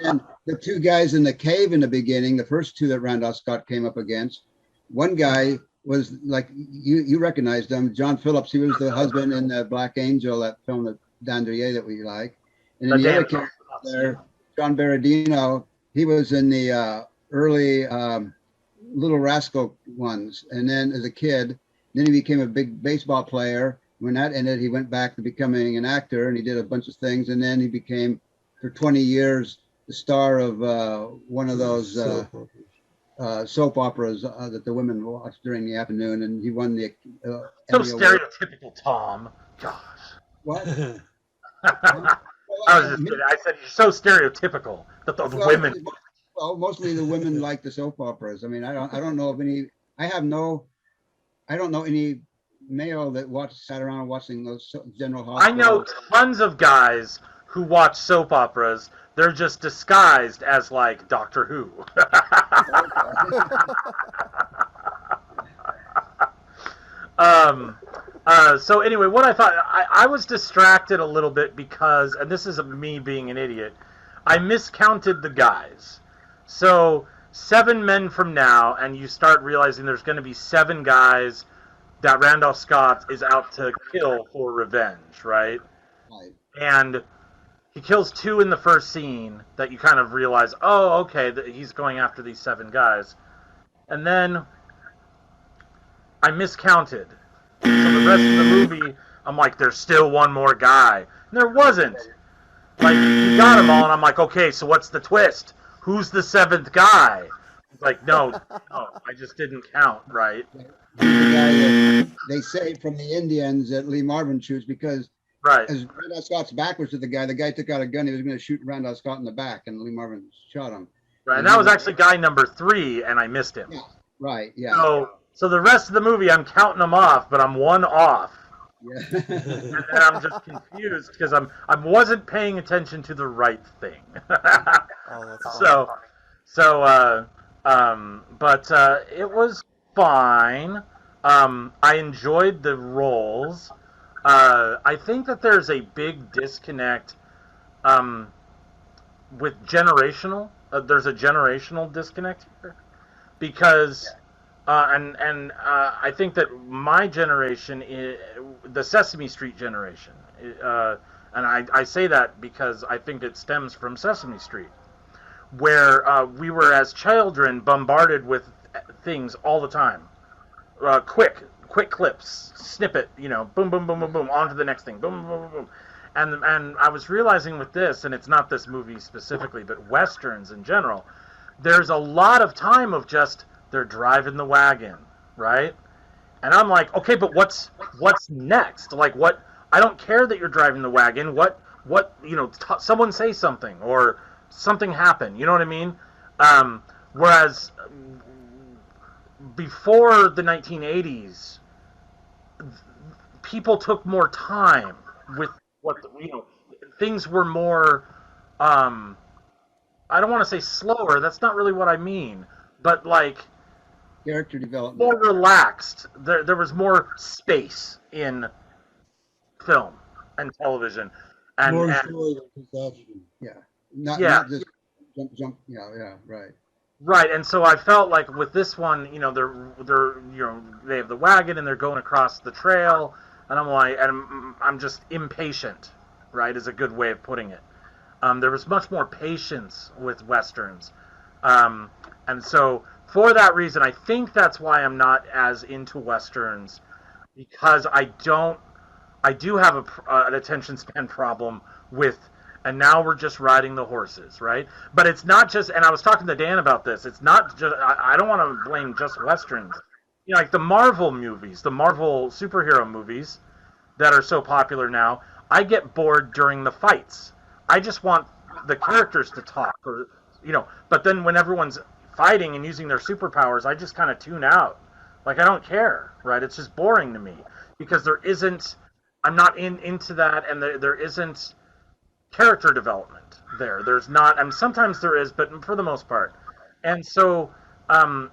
And the two guys in the cave in the beginning, the first two that Randolph Scott came up against, one guy was like, you recognized him, John Phillips. He was the husband in the Black Angel, that film that Dandelier that we like. And then the other character there, John Berardino, he was in the early Little Rascal ones. And then as a kid, then he became a big baseball player. When that ended, he went back to becoming an actor, and he did a bunch of things. And then he became, for 20 years, the star of one of those soap operas that the women watched during the afternoon. And he won the so stereotypical Tom. Gosh. What? I was just kidding. I said you're so stereotypical that the women. Well, mostly the women like the soap operas. I mean, I don't know of any. I don't know any male that sat around watching those General Hospital. I know tons of guys who watch soap operas. They're just disguised as like Doctor Who. So anyway, what I thought, I was distracted a little bit because, and this is me being an idiot, I miscounted the guys. So 7 men from now, and you start realizing there's going to be 7 guys that Randolph Scott is out to kill for revenge, right? Right. And he kills 2 in the first scene that you kind of realize, oh, okay, he's going after these 7 guys. And then I miscounted. So the rest of the movie, I'm like, there's still one more guy. And there wasn't. Like, you got them all, and I'm like, okay, so what's the twist? Who's the 7th guy? It's like, no, I just didn't count, right? The guy that they saved from the Indians that Lee Marvin shoots, because as Randolph Scott's backwards to the guy took out a gun. He was going to shoot Randolph Scott in the back, and Lee Marvin shot him. Right, and that was actually guy number 3, and I missed him. Yeah, right, yeah. So the rest of the movie, I'm counting them off, but I'm 1 off. Yeah. And I'm just confused because I wasn't paying attention to the right thing. But it was fine. I enjoyed the roles. I think that there's a big disconnect with generational. There's a generational disconnect here because. I think that my generation, the Sesame Street generation, and I say that because I think it stems from Sesame Street, where we were as children bombarded with things all the time, quick clips, snippet, boom, boom, boom, boom, boom, on to the next thing, boom, boom, boom, boom. And I was realizing with this, and it's not this movie specifically, but Westerns in general, there's a lot of time of just they're driving the wagon, right? And I'm like, okay, but what's next? Like, what? I don't care that you're driving the wagon. What? Someone say something or something happen. You know what I mean? Whereas before the 1980s, people took more time with things were more. I don't want to say slower. That's not really what I mean. But like. Character development. More relaxed. There was more space in film and television. And, more story than possession. Yeah. Not just jump. Yeah, right. Right, and so I felt like with this one, they have the wagon and they're going across the trail, and I'm like, and I'm just impatient, right, is a good way of putting it. There was much more patience with Westerns. And so for that reason, I think that's why I'm not as into Westerns, because I do have an attention span problem with, and now we're just riding the horses, right? But it's not just, and I was talking to Dan about this, it's not just, I don't want to blame just Westerns. Like the Marvel movies, the Marvel superhero movies that are so popular now, I get bored during the fights. I just want the characters to talk, or, but then when everyone's fighting and using their superpowers, I just kind of tune out. Like, I don't care, right? It's just boring to me because I'm not into that, and there isn't character development there. There's not, and sometimes there is, but for the most part. And so,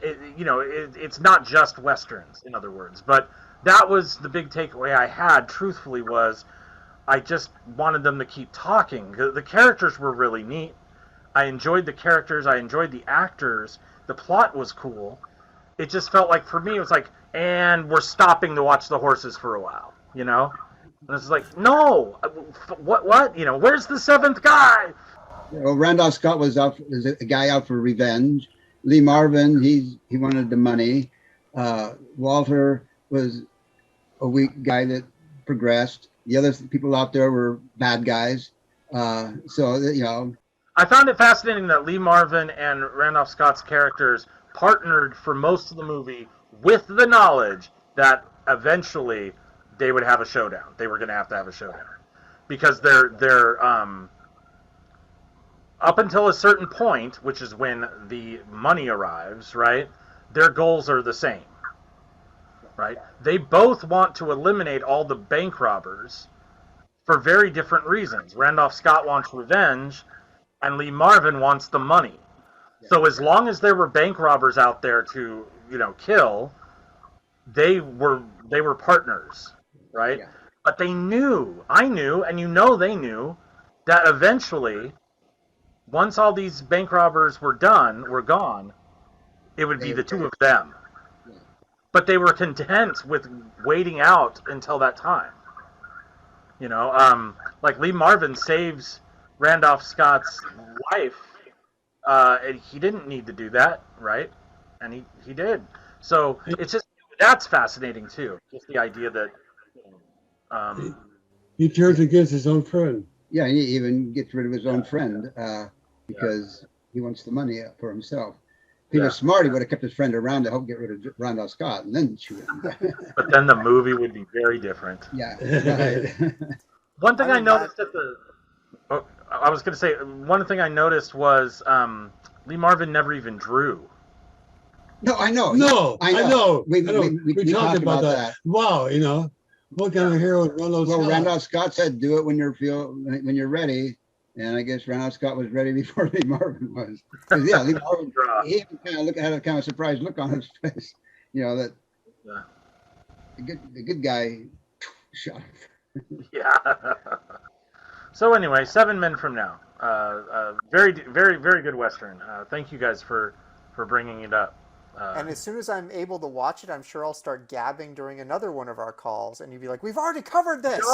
it's not just Westerns, in other words. But that was the big takeaway I had, truthfully, was I just wanted them to keep talking. The characters were really neat. I enjoyed the characters. I enjoyed the actors. The plot was cool. It just felt like, for me, it was like, and we're stopping to watch the horses for a while, you know? And it's like, no, what? You know, where's the seventh guy? Well, Randolph Scott was a guy out for revenge. Lee Marvin, he wanted the money. Walter was a weak guy that progressed. The other people out there were bad guys. So, you know. I found it fascinating that Lee Marvin and Randolph Scott's characters partnered for most of the movie with the knowledge that eventually they would have a showdown. They were going to have a showdown. Because they're up until a certain point, which is when the money arrives, right? Their goals are the same, right? They both want to eliminate all the bank robbers for very different reasons. Randolph Scott wants revenge, and Lee Marvin wants the money. So as long as there were bank robbers out there to, you know, kill, they were partners, right? Yeah. But they knew, I knew, and you know they knew, that eventually, once all these bank robbers were gone, it would be the two of them. But they were content with waiting out until that time. You know, like Lee Marvin saves Randolph Scott's life. And he didn't need to do that, right? And he did. So it's just, that's fascinating too. Just the idea that he turns against his own friend. Yeah, he even gets rid of his own friend because he wants the money for himself. If he was smart, he would have kept his friend around to help get rid of Randolph Scott and then shoot him. But then the movie would be very different. Yeah, right. One thing I noticed I was going to say, one thing I noticed was Lee Marvin never even drew. No, I know. No, I know. We talked about that. Wow, you know, what kind of hero would run those? Well, Randolph Scott said, "Do it when you're ready," and I guess Randolph Scott was ready before Lee Marvin was. Yeah, Lee Marvin, he had a kind of surprised look on his face. You know that the good guy shot him. Yeah. So anyway, 7 Men from Now. Very, very, very good Western. Thank you guys for bringing it up. And as soon as I'm able to watch it, I'm sure I'll start gabbing during another one of our calls, and you'd be like, "We've already covered this."